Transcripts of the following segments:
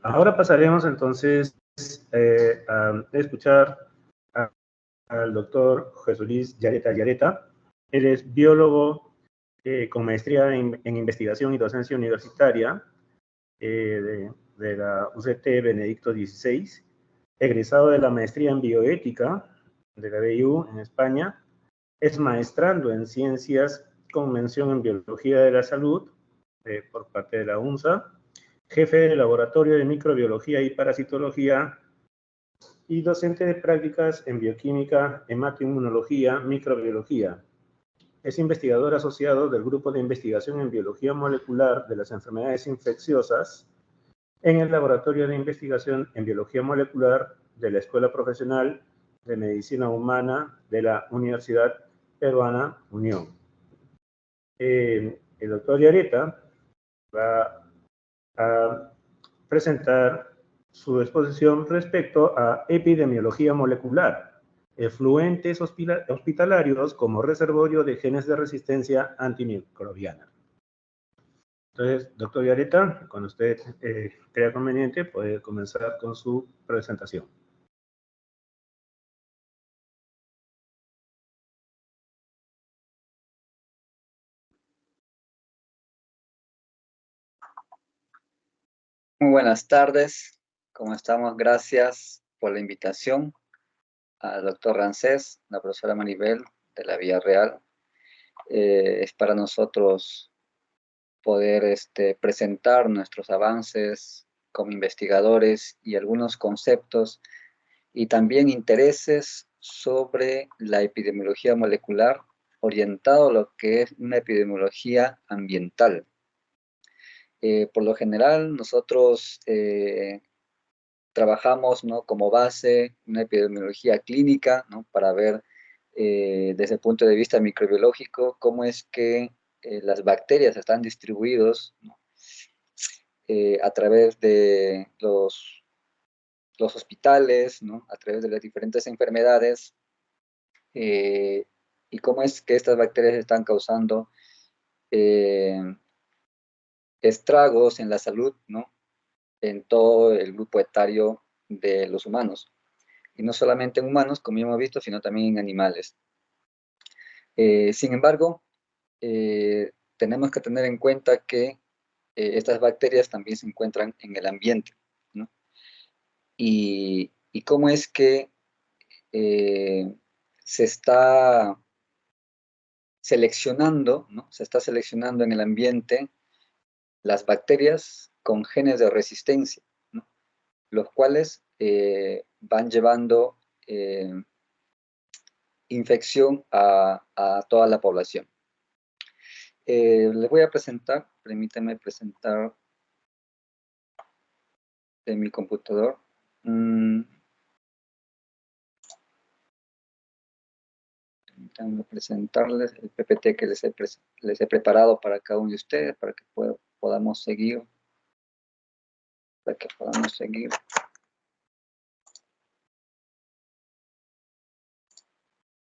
Ahora pasaremos entonces a escuchar al doctor José Luis Yareta. Él es biólogo con maestría en investigación y docencia universitaria de la UCT Benedicto XVI, egresado de la maestría en bioética de la BIU en España, es maestrando en ciencias con mención en biología de la salud por parte de la UNSA, jefe de laboratorio de microbiología y parasitología y docente de prácticas en bioquímica, hematoinmunología, microbiología. Es investigador asociado del Grupo de Investigación en Biología Molecular de las Enfermedades Infecciosas en el Laboratorio de Investigación en Biología Molecular de la Escuela Profesional de Medicina Humana de la Universidad Peruana Unión. El doctor Yareta va a presentar su exposición respecto a epidemiología molecular, efluentes hospitalarios como reservorio de genes de resistencia antimicrobiana. Entonces, doctor Yareta, cuando usted crea conveniente, puede comenzar con su presentación. Muy buenas tardes, ¿cómo estamos? Gracias por la invitación al doctor Rancés, la profesora Maribel de la Villarreal. Es para nosotros poder presentar nuestros avances como investigadores y algunos conceptos y también intereses sobre la epidemiología molecular orientado a lo que es una epidemiología ambiental. Por lo general, nosotros trabajamos, ¿no?, como base una epidemiología clínica, ¿no?, para ver desde el punto de vista microbiológico cómo es que las bacterias están distribuidos, ¿no?, a través de los hospitales, ¿no?, a través de las diferentes enfermedades, y cómo es que estas bacterias están causando estragos en la salud, ¿no?, en todo el grupo etario de los humanos. Y no solamente en humanos, como ya hemos visto, sino también en animales. Sin embargo, tenemos que tener en cuenta que estas bacterias también se encuentran en el ambiente, ¿no? Y cómo es que se está seleccionando, ¿no?, se está seleccionando en el ambiente las bacterias con genes de resistencia, ¿no?, los cuales van llevando infección a toda la población. Les voy a presentar, permítanme presentar de mi computador. Permítanme presentarles el PPT que les he preparado para cada uno de ustedes, para que podamos seguir.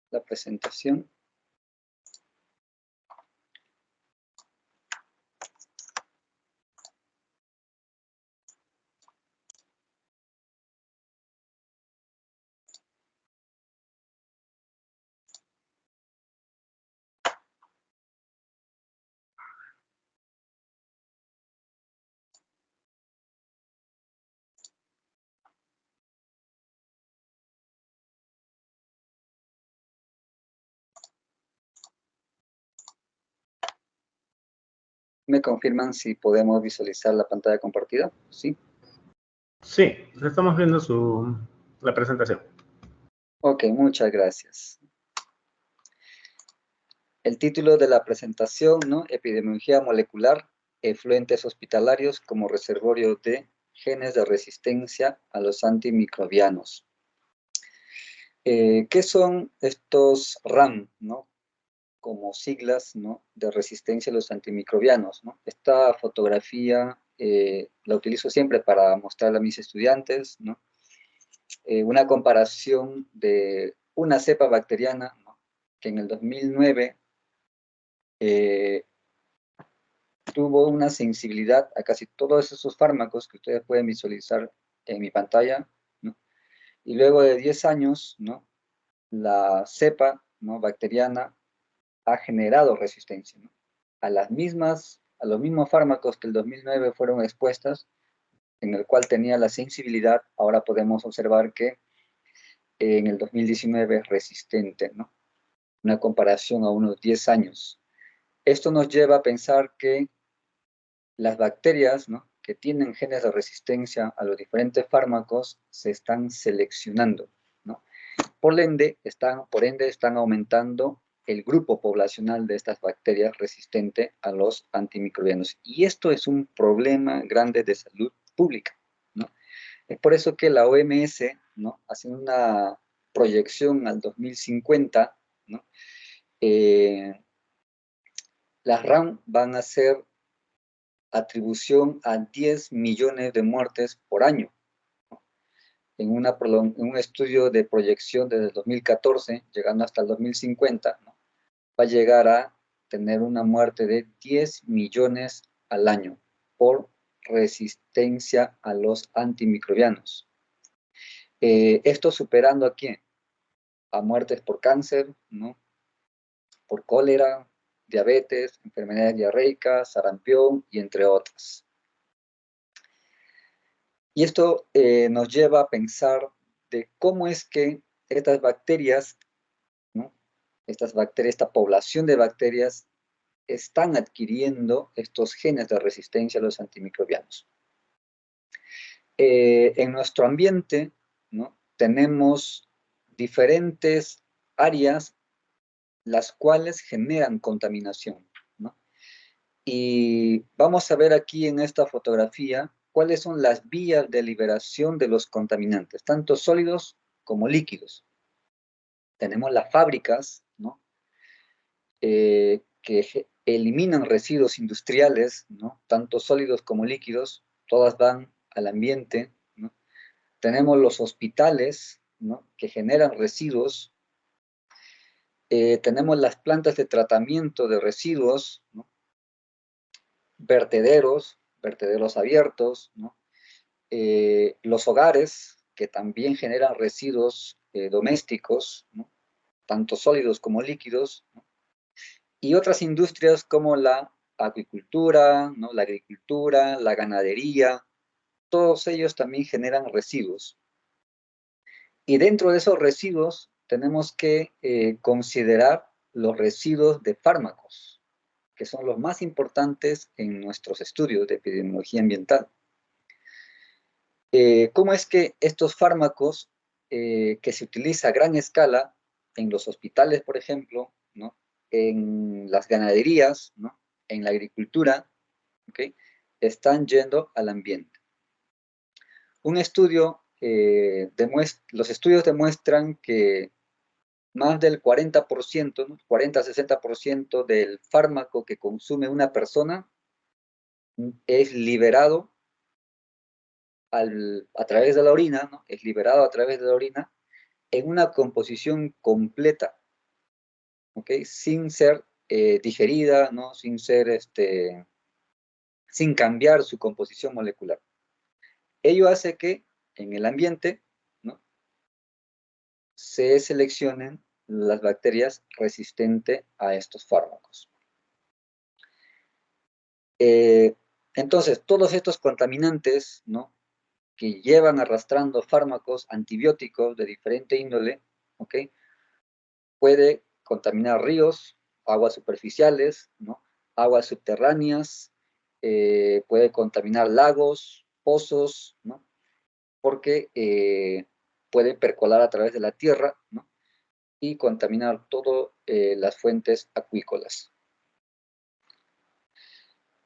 La presentación. ¿Me confirman si podemos visualizar la pantalla compartida? ¿Sí? Sí, estamos viendo la presentación. Ok, muchas gracias. El título de la presentación, ¿no?, Epidemiología molecular, efluentes hospitalarios como reservorio de genes de resistencia a los antimicrobianos. ¿Qué son estos RAM, ¿no?, como siglas, ¿no?, de resistencia a los antimicrobianos, ¿no? Esta fotografía la utilizo siempre para mostrarle a mis estudiantes, ¿no?, una comparación de una cepa bacteriana, ¿no?, que en el 2009 tuvo una sensibilidad a casi todos esos fármacos que ustedes pueden visualizar en mi pantalla, ¿no? Y luego de 10 años, ¿no?, la cepa, ¿no?, bacteriana ha generado resistencia, ¿no?, a los mismos fármacos que el 2009 fueron expuestas, en el cual tenía la sensibilidad. Ahora podemos observar que en el 2019 es resistente, ¿no? Una comparación a unos 10 años. Esto nos lleva a pensar que las bacterias, ¿no?, que tienen genes de resistencia a los diferentes fármacos se están seleccionando, ¿no? Por ende, están aumentando el grupo poblacional de estas bacterias resistentes a los antimicrobianos. Y esto es un problema grande de salud pública, ¿no? Es por eso que la OMS, ¿no?, hace una proyección al 2050, ¿no? Las RAM van a ser atribución a 10 millones de muertes por año, ¿no? En un estudio de proyección desde el 2014, llegando hasta el 2050, ¿no?, va a llegar a tener una muerte de 10 millones al año por resistencia a los antimicrobianos. Esto superando ¿a quién? A muertes por cáncer, ¿no?, por cólera, diabetes, enfermedades diarreicas, sarampión y entre otras. Y esto nos lleva a pensar de cómo es que estas bacterias, ¿no?, esta población de bacterias están adquiriendo estos genes de resistencia a los antimicrobianos. En nuestro ambiente, ¿no?, tenemos diferentes áreas las cuales generan contaminación, ¿no? Y vamos a ver aquí en esta fotografía cuáles son las vías de liberación de los contaminantes, tanto sólidos como líquidos. Tenemos las fábricas, ¿no?, que eliminan residuos industriales, ¿no?, tanto sólidos como líquidos, todas van al ambiente, ¿no? Tenemos los hospitales, ¿no?, que generan residuos. Tenemos las plantas de tratamiento de residuos, ¿no?, vertederos abiertos, ¿no?, los hogares, que también generan residuos domésticos, ¿no?, tanto sólidos como líquidos, ¿no?, y otras industrias como la acuicultura, ¿no?, la agricultura, la ganadería, todos ellos también generan residuos. Y dentro de esos residuos tenemos que considerar los residuos de fármacos, que son los más importantes en nuestros estudios de epidemiología ambiental. ¿Cómo es que estos fármacos que se utiliza a gran escala en los hospitales, por ejemplo, ¿no?, en las ganaderías, ¿no?, en la agricultura, ¿okay?, están yendo al ambiente? Los estudios demuestran que más del 40%, ¿no?, 40-60% del fármaco que consume una persona es liberado a través de la orina, ¿no?, es liberado a través de la orina en una composición completa, ¿ok?, sin ser digerida, ¿no?, sin cambiar su composición molecular. Ello hace que en el ambiente, ¿no?, se seleccionen las bacterias resistentes a estos fármacos. Entonces, todos estos contaminantes, ¿no?, que llevan arrastrando fármacos antibióticos de diferente índole, ¿ok?, puede contaminar ríos, aguas superficiales, ¿no?, aguas subterráneas, puede contaminar lagos, pozos, ¿no?, porque puede percolar a través de la tierra, ¿no?, y contaminar todas las fuentes acuícolas.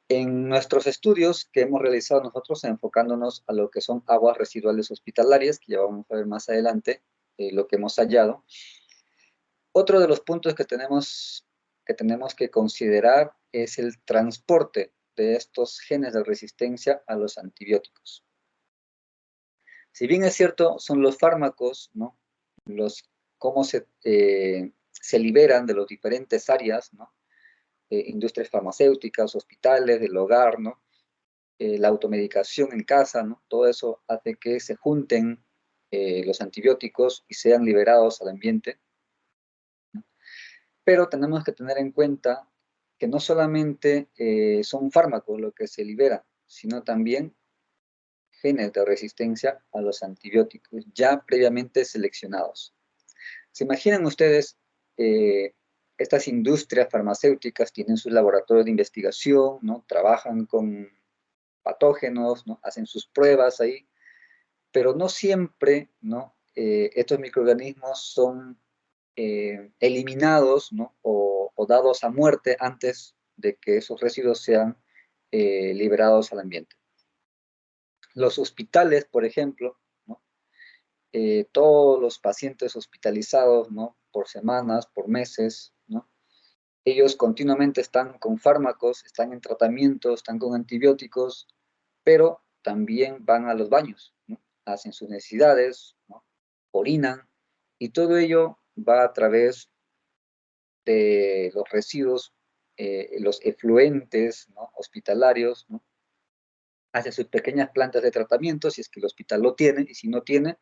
En nuestros estudios que hemos realizado nosotros, enfocándonos a lo que son aguas residuales hospitalarias, que ya vamos a ver más adelante lo que hemos hallado, otro de los puntos que tenemos que considerar es el transporte de estos genes de resistencia a los antibióticos. Si bien es cierto, son los fármacos, ¿no?, cómo se liberan de las diferentes áreas, ¿no?, industrias farmacéuticas, hospitales, del hogar, ¿no? La automedicación en casa, ¿no? Todo eso hace que se junten los antibióticos y sean liberados al ambiente. Pero tenemos que tener en cuenta que no solamente son fármacos lo que se libera, sino también genes de resistencia a los antibióticos ya previamente seleccionados. ¿Se imaginan ustedes? Estas industrias farmacéuticas tienen sus laboratorios de investigación, ¿no? Trabajan con patógenos, ¿no? Hacen sus pruebas ahí, pero no siempre, ¿no? Estos microorganismos son eliminados, ¿no? O dados a muerte antes de que esos residuos sean liberados al ambiente. Los hospitales, por ejemplo, ¿no? Todos los pacientes hospitalizados, ¿no? Por semanas, por meses, ¿no? Ellos continuamente están con fármacos, están en tratamiento, están con antibióticos, pero también van a los baños, ¿no? Hacen sus necesidades, ¿no? Orinan, y todo ello va a través de los residuos, los efluentes, ¿no? Hospitalarios, ¿no? Hacia sus pequeñas plantas de tratamiento, si es que el hospital lo tiene, y si no tiene,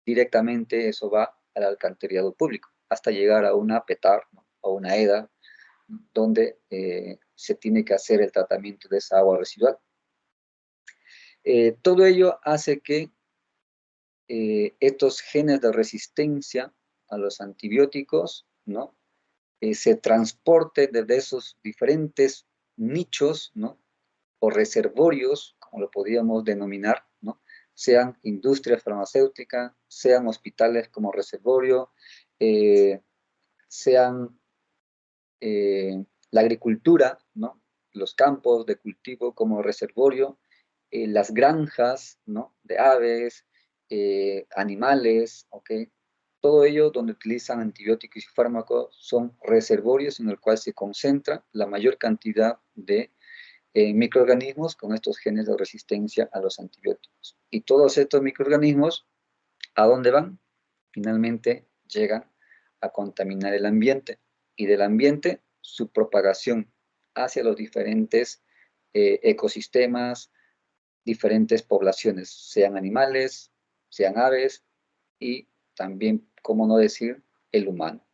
directamente eso va al alcantarillado público, hasta llegar a una PETAR, ¿no? O una EDA, donde se tiene que hacer el tratamiento de esa agua residual. Todo ello hace que estos genes de resistencia a los antibióticos, ¿no? Se transporten desde esos diferentes nichos, ¿no? O reservorios, como lo podríamos denominar, ¿no? Sean industrias farmacéuticas, sean hospitales como reservorio, sean la agricultura, ¿no? Los campos de cultivo como reservorio, las granjas, ¿no? De aves, animales, ¿ok? Todo ello donde utilizan antibióticos y fármacos son reservorios en el cual se concentra la mayor cantidad de microorganismos con estos genes de resistencia a los antibióticos. Y todos estos microorganismos, ¿a dónde van? Finalmente llegan a contaminar el ambiente y del ambiente su propagación hacia los diferentes ecosistemas, diferentes poblaciones, sean animales, sean aves y también, cómo no decir, el humano.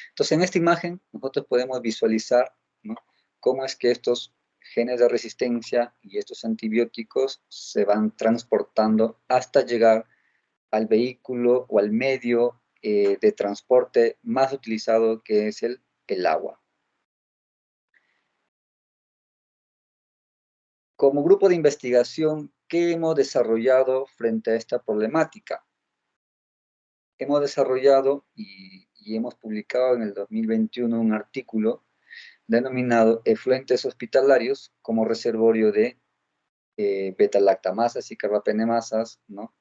Entonces, en esta imagen nosotros podemos visualizar, ¿no? Cómo es que estos genes de resistencia y estos antibióticos se van transportando hasta llegar al vehículo o al medio de transporte más utilizado, que es el agua. Como grupo de investigación, ¿qué hemos desarrollado frente a esta problemática? Hemos desarrollado y hemos publicado en el 2021 un artículo denominado Efluentes hospitalarios como reservorio de beta-lactamasas y carbapenemasas, ¿no?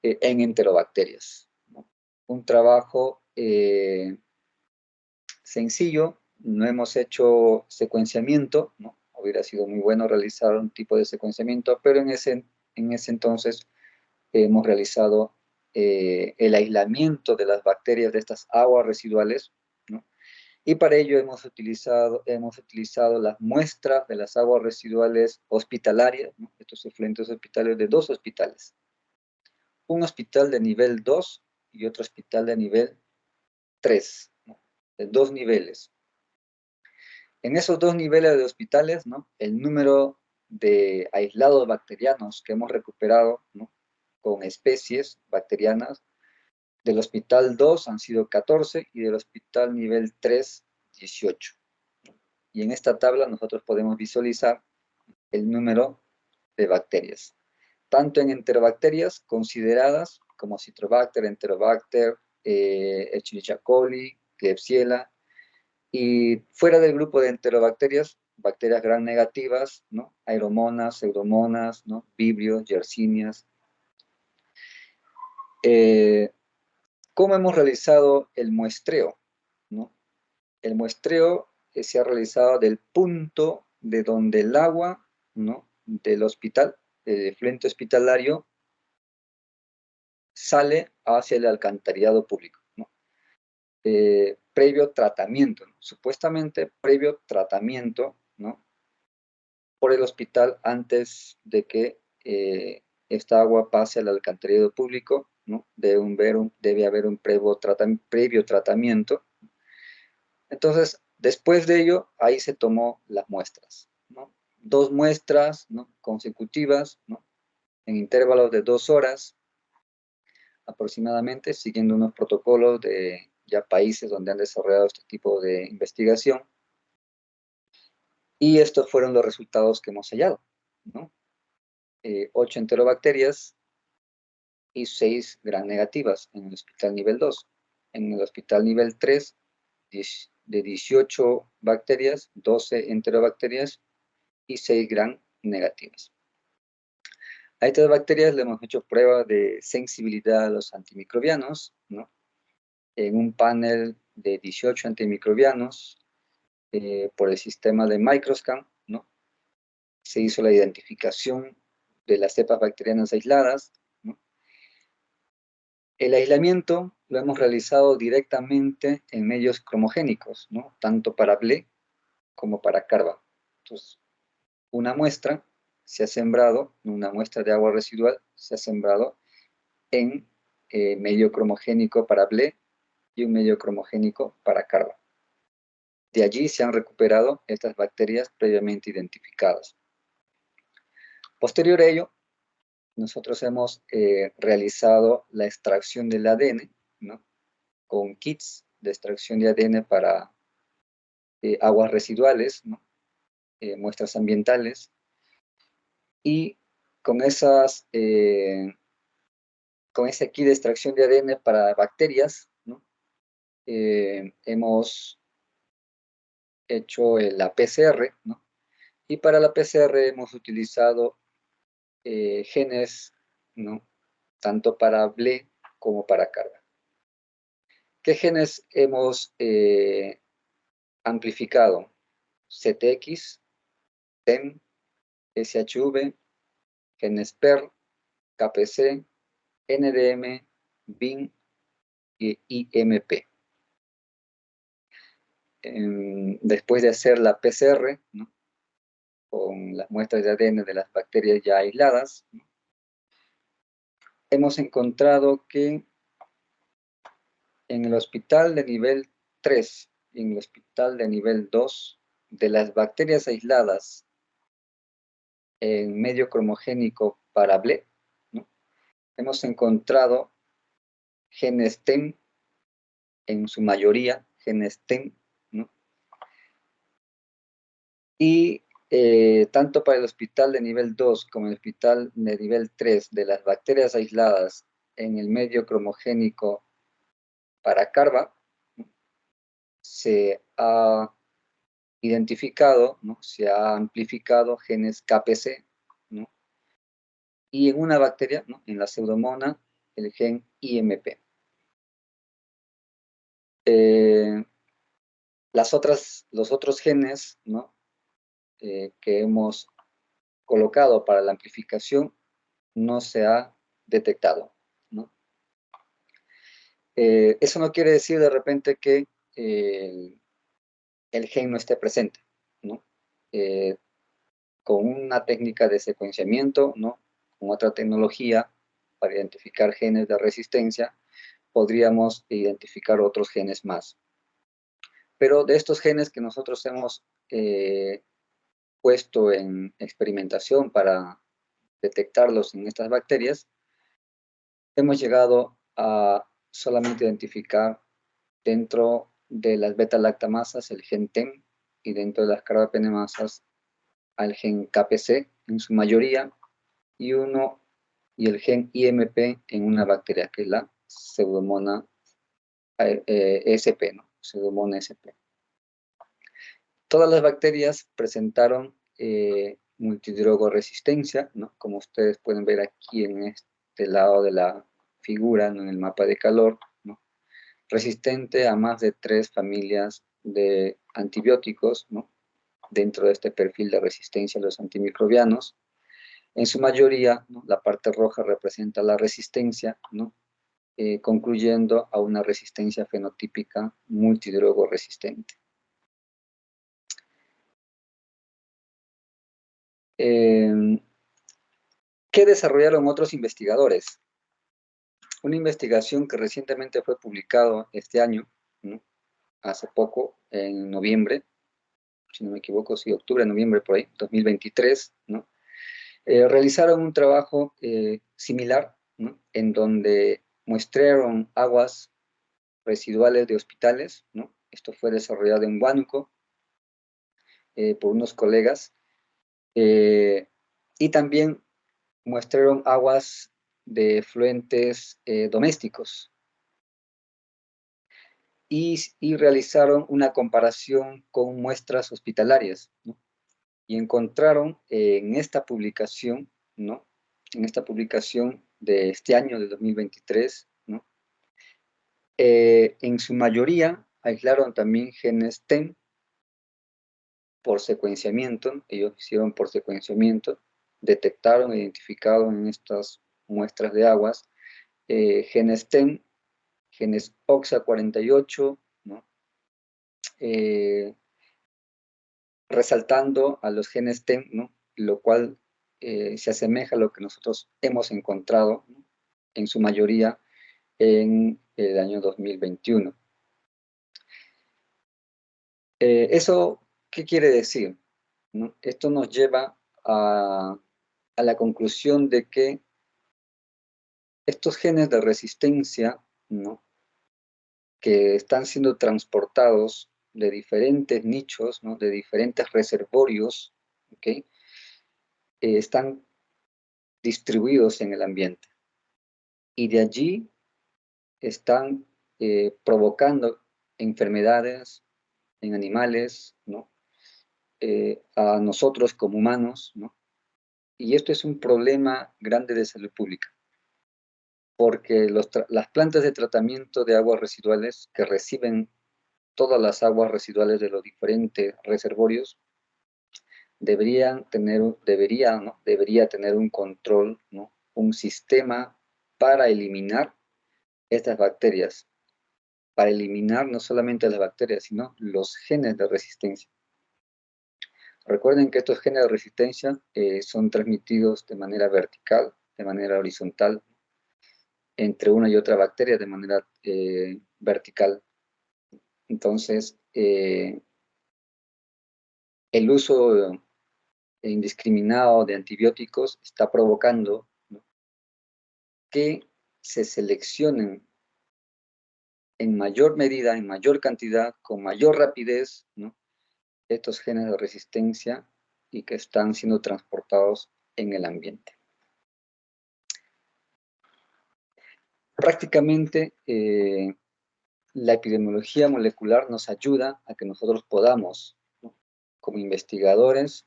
En enterobacterias, ¿no? Un trabajo sencillo, no hemos hecho secuenciamiento, ¿no? Hubiera sido muy bueno realizar un tipo de secuenciamiento, pero en ese entonces hemos realizado el aislamiento de las bacterias de estas aguas residuales, ¿no? Y para ello hemos utilizado las muestras de las aguas residuales hospitalarias, ¿no? Estos efluentes hospitalarios de 2 hospitales. Un hospital de nivel 2 y otro hospital de nivel 3, ¿no? De 2 niveles. En esos 2 niveles de hospitales, ¿no? El número de aislados bacterianos que hemos recuperado, ¿no? Con especies bacterianas del hospital 2 han sido 14 y del hospital nivel 3, 18. Y en esta tabla nosotros podemos visualizar el número de bacterias, tanto en enterobacterias consideradas como Citrobacter, Enterobacter, Escherichia coli, Klebsiella, y fuera del grupo de enterobacterias, bacterias gram negativas, ¿no? Aeromonas, pseudomonas, ¿no? Vibrios, Yersinias. ¿Cómo hemos realizado el muestreo? ¿No? El muestreo se ha realizado del punto de donde el agua, ¿no? Del hospital, del efluente hospitalario, sale hacia el alcantarillado público, ¿no? previo tratamiento, ¿no? Supuestamente previo tratamiento, ¿no? Por el hospital antes de que esta agua pase al alcantarillado público, ¿no? Debe haber un previo tratamiento. Entonces, después de ello, ahí se tomó las muestras, ¿no? 2 muestras, ¿no? Consecutivas, ¿no? En intervalos de 2 horas aproximadamente, siguiendo unos protocolos de ya países donde han desarrollado este tipo de investigación. Y estos fueron los resultados que hemos hallado, ¿no? 8 enterobacterias y 6 gram negativas en el hospital nivel 2. En el hospital nivel 3, de 18 bacterias, 12 enterobacterias y 6 gram negativas. A estas bacterias le hemos hecho prueba de sensibilidad a los antimicrobianos, ¿no? En un panel de 18 antimicrobianos por el sistema de Microscan, ¿no? Se hizo la identificación de las cepas bacterianas aisladas, ¿no? El aislamiento lo hemos realizado directamente en medios cromogénicos, ¿no? Tanto para BLE como para CARBA. Entonces, una muestra se ha sembrado, una muestra de agua residual se ha sembrado en medio cromogénico para BLE y un medio cromogénico para CARBA. De allí se han recuperado estas bacterias previamente identificadas. Posterior a ello, nosotros hemos realizado la extracción del ADN, ¿no? Con kits de extracción de ADN para aguas residuales, ¿no? Muestras ambientales, y con con ese kit de extracción de ADN para bacterias, ¿no? Hemos hecho la PCR, ¿no? Y para la PCR hemos utilizado genes, ¿no? Tanto para BLE como para CARBA. ¿Qué genes hemos amplificado? CTX, TEM, SHV, genes PER, KPC, NDM, BIN y IMP. Después de hacer la PCR, ¿no? Con las muestras de ADN de las bacterias ya aisladas, ¿no? Hemos encontrado que en el hospital de nivel 3 y en el hospital de nivel 2, de las bacterias aisladas en medio cromogénico para BLE, ¿no? Hemos encontrado genes TEM, en su mayoría genes TEM, ¿no? Y tanto para el hospital de nivel 2 como el hospital de nivel 3, de las bacterias aisladas en el medio cromogénico para CARBA, ¿no? Se ha identificado, ¿no? Se ha amplificado genes KPC, ¿no? Y en una bacteria, ¿no? En la Pseudomonas, el gen IMP. Los otros genes, ¿no? Que hemos colocado para la amplificación no se ha detectado, ¿no? Eso no quiere decir de repente que el gen no esté presente, ¿no? Con una técnica de secuenciamiento, ¿no? Con otra tecnología para identificar genes de resistencia, podríamos identificar otros genes más. Pero de estos genes que nosotros hemos puesto en experimentación para detectarlos en estas bacterias, hemos llegado a solamente identificar dentro de las beta-lactamasas el gen TEM y dentro de las carbapenemasas al gen KPC en su mayoría y el gen IMP en una bacteria que es la Pseudomonas sp, ¿no? Pseudomonas sp. Todas las bacterias presentaron multidrogoresistencia, ¿no? Como ustedes pueden ver aquí en este lado de la figura, ¿no? En el mapa de calor, ¿no? Resistente a más de 3 familias de antibióticos, ¿no? Dentro de este perfil de resistencia a los antimicrobianos. En su mayoría, ¿no? La parte roja representa la resistencia, ¿no? concluyendo a una resistencia fenotípica multidrogo resistente. ¿Qué desarrollaron otros investigadores? Una investigación que recientemente fue publicado este año, ¿no? Hace poco, en noviembre, si no me equivoco, sí, octubre, noviembre, por ahí, 2023, ¿no? Realizaron un trabajo similar, ¿no? En donde muestrearon aguas residuales de hospitales, ¿no? Esto fue desarrollado en Huánuco por unos colegas, y también muestrearon aguas de efluentes domésticos y realizaron una comparación con muestras hospitalarias, ¿no? Y encontraron en esta publicación, ¿no? En esta publicación de este año, de 2023, ¿no? En su mayoría aislaron también genes TEM por secuenciamiento. Ellos hicieron por secuenciamiento, detectaron e identificaron en estas muestras de aguas genes TEM, genes OXA48, ¿no? Resaltando a los genes TEM, ¿no? Lo cual se asemeja a lo que nosotros hemos encontrado, ¿no? En su mayoría en el año 2021. ¿Eso qué quiere decir? ¿No? Esto nos lleva a la conclusión de que estos genes de resistencia, ¿no? Que están siendo transportados de diferentes nichos, ¿no? De diferentes reservorios, ¿okay? Están distribuidos en el ambiente. Y de allí están provocando enfermedades en animales, ¿no? A nosotros como humanos, ¿no? Y esto es un problema grande de salud pública, porque las plantas de tratamiento de aguas residuales que reciben todas las aguas residuales de los diferentes reservorios debería tener un control, ¿no? Un sistema para eliminar estas bacterias, para eliminar no solamente las bacterias, sino los genes de resistencia. Recuerden que estos genes de resistencia son transmitidos de manera vertical, de manera horizontal, entre una y otra bacteria de manera vertical. Entonces, el uso indiscriminado de antibióticos está provocando, ¿no? Que se seleccionen en mayor medida, en mayor cantidad, con mayor rapidez, ¿no? Estos genes de resistencia y que están siendo transportados en el ambiente. Prácticamente, la epidemiología molecular nos ayuda a que nosotros podamos, ¿no? Como investigadores,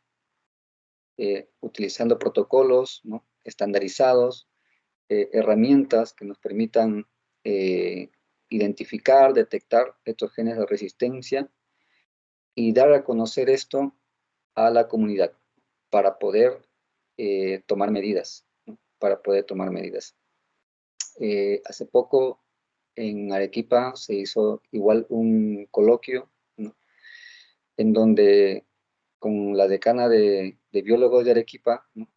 utilizando protocolos, ¿no? Estandarizados, herramientas que nos permitan identificar, detectar estos genes de resistencia y dar a conocer esto a la comunidad para poder tomar medidas, ¿no? Para poder tomar medidas. Hace poco en Arequipa se hizo igual un coloquio, ¿no? En donde con la decana de biólogos de Arequipa, ¿no?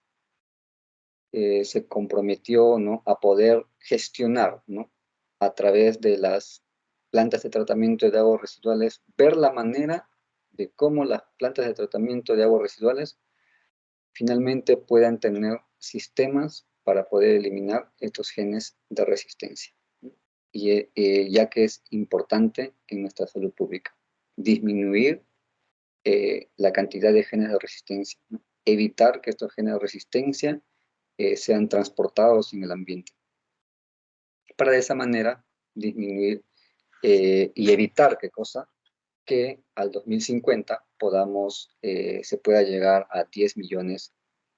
Se comprometió, ¿no? A poder gestionar, ¿no? A través de las plantas de tratamiento de aguas residuales, ver la manera de cómo las plantas de tratamiento de aguas residuales finalmente puedan tener sistemas para poder eliminar estos genes de resistencia. Y ya que es importante en nuestra salud pública, disminuir la cantidad de genes de resistencia, ¿no? Evitar que estos genes de resistencia sean transportados en el ambiente. Para de esa manera disminuir y evitar, ¿qué cosa? Que al 2050 se pueda llegar a 10 millones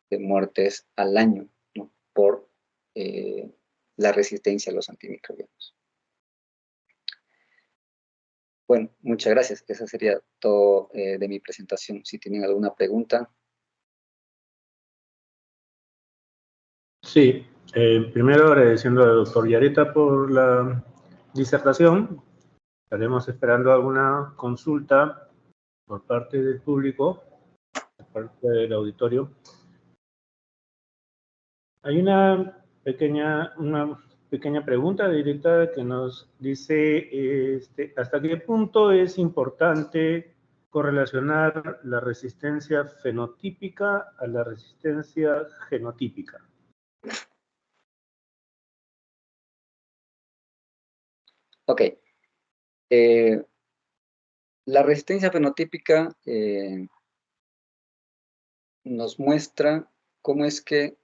de muertes al año, ¿no? Por la resistencia a los antimicrobianos. Bueno, muchas gracias. Esa sería todo de mi presentación. Si tienen alguna pregunta. Sí, Primero agradeciendo al doctor Yareta por la disertación. Estaremos esperando alguna consulta por parte del público, por parte del auditorio. Hay una pequeña pregunta directa que nos dice ¿hasta qué punto es importante correlacionar la resistencia fenotípica a la resistencia genotípica? Ok. La resistencia fenotípica nos muestra cómo es que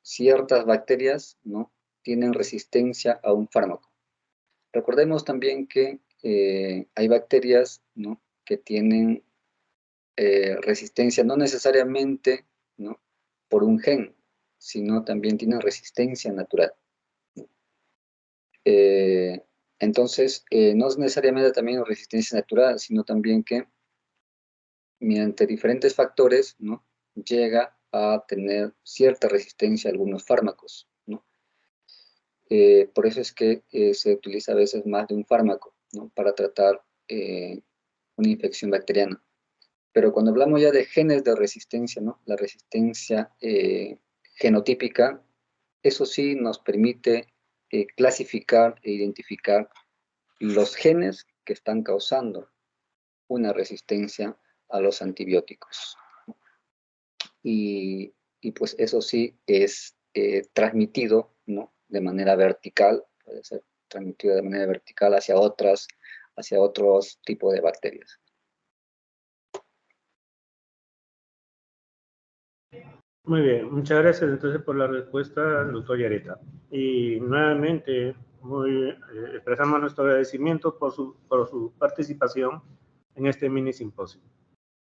ciertas bacterias, ¿no?, tienen resistencia a un fármaco. Recordemos también que hay bacterias, ¿no?, que tienen resistencia no necesariamente, ¿no?, por un gen, sino también tienen resistencia natural. Entonces, no es necesariamente también resistencia natural, sino también que mediante diferentes factores, ¿no?, llega a tener cierta resistencia a algunos fármacos, ¿no? Por eso es que se utiliza a veces más de un fármaco, ¿no?, para tratar una infección bacteriana. Pero cuando hablamos ya de genes de resistencia, ¿no?, la resistencia genotípica, eso sí nos permite clasificar e identificar los genes que están causando una resistencia a los antibióticos. Y pues eso sí es transmitido, ¿no?, de manera vertical, puede ser transmitido de manera vertical hacia otros tipos de bacterias. Muy bien, muchas gracias entonces por la respuesta, doctor Yareta. Y nuevamente expresamos nuestro agradecimiento por su participación en este mini simposio.